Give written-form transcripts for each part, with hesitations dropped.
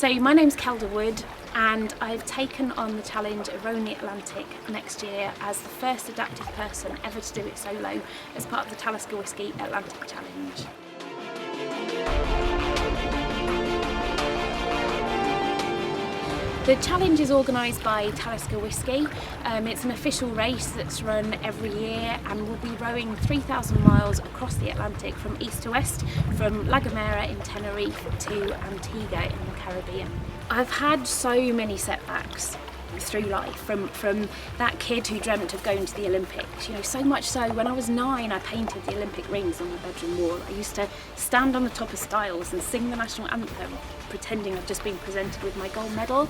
So my name's Kelda Wood, and I've taken on the challenge of rowing the Atlantic next year as the first adaptive person ever to do it solo as part of the Talisker Whisky Atlantic Challenge. The challenge is organised by Talisker Whisky. It's an official race that's run every year, and we'll be rowing 3,000 miles across the Atlantic from east to west, from La Gomera in Tenerife to Antigua in the Caribbean. I've had so many setbacks through life, from that kid who dreamt of going to the Olympics, so much so when I was 9 I painted the Olympic rings on my bedroom wall. I used to stand on the top of stiles and sing the national anthem pretending I'd just been presented with my gold medal.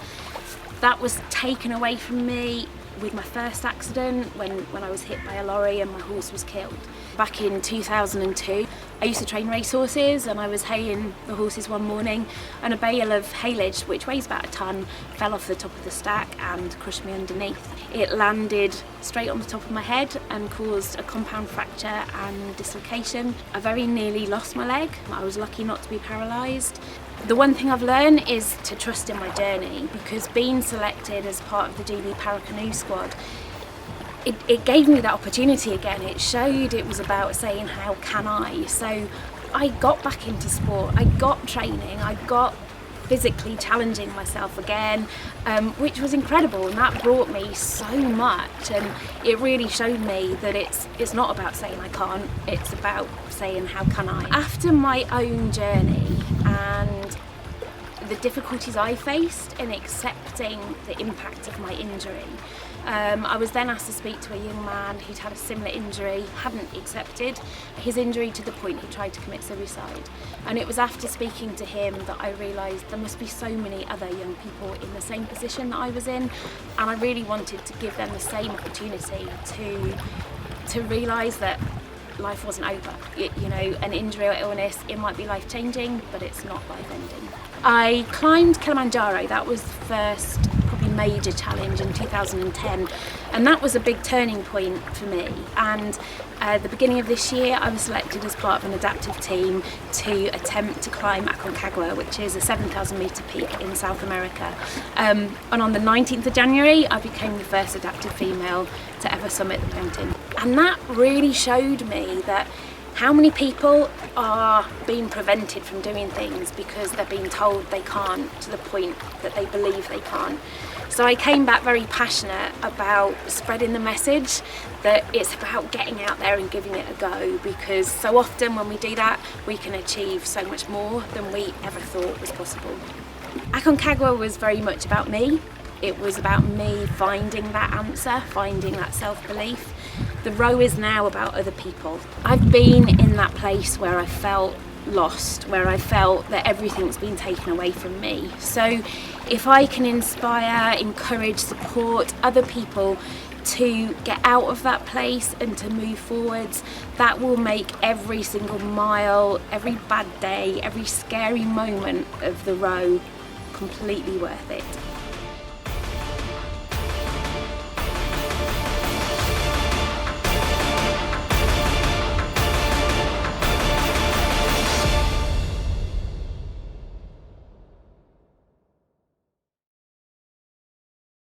That was taken away from me with my first accident when I was hit by a lorry and my horse was killed. Back in 2002, I used to train racehorses, and I was haying the horses one morning and a bale of haylage, which weighs about a tonne, fell off the top of the stack and crushed me underneath. It landed straight on the top of my head and caused a compound fracture and dislocation. I very nearly lost my leg. I was lucky not to be paralysed. The one thing I've learned is to trust in my journey, because being selected as part of the GB Paracanoe squad, it gave me that opportunity again. It showed it was about saying, how can I? So I got back into sport, I got training, I got physically challenging myself again, which was incredible, and that brought me so much, and it really showed me that it's not about saying I can't, it's about saying how can I. After my own journey and the difficulties I faced in accepting the impact of my injury, I was then asked to speak to a young man who'd had a similar injury, hadn't accepted his injury to the point he tried to commit suicide. And it was after speaking to him that I realised there must be so many other young people in the same position that I was in, and I really wanted to give them the same opportunity to realise that life wasn't over. An injury or illness, it might be life-changing, but it's not life-ending. I climbed Kilimanjaro. That was the first probably major challenge in 2010, and that was a big turning point for me. And at the beginning of this year I was selected as part of an adaptive team to attempt to climb Aconcagua, which is a 7,000 metre peak in South America. And on the 19th of January I became the first adaptive female to ever summit the mountain. And that really showed me that how many people are being prevented from doing things because they're being told they can't, to the point that they believe they can't. So I came back very passionate about spreading the message that it's about getting out there and giving it a go, because so often when we do that we can achieve so much more than we ever thought was possible. Aconcagua was very much about me. It was about me finding that answer, finding that self-belief. The row is now about other people. I've been in that place where I felt lost, where I felt that everything's been taken away from me. So if I can inspire, encourage, support other people to get out of that place and to move forwards, that will make every single mile, every bad day, every scary moment of the row completely worth it.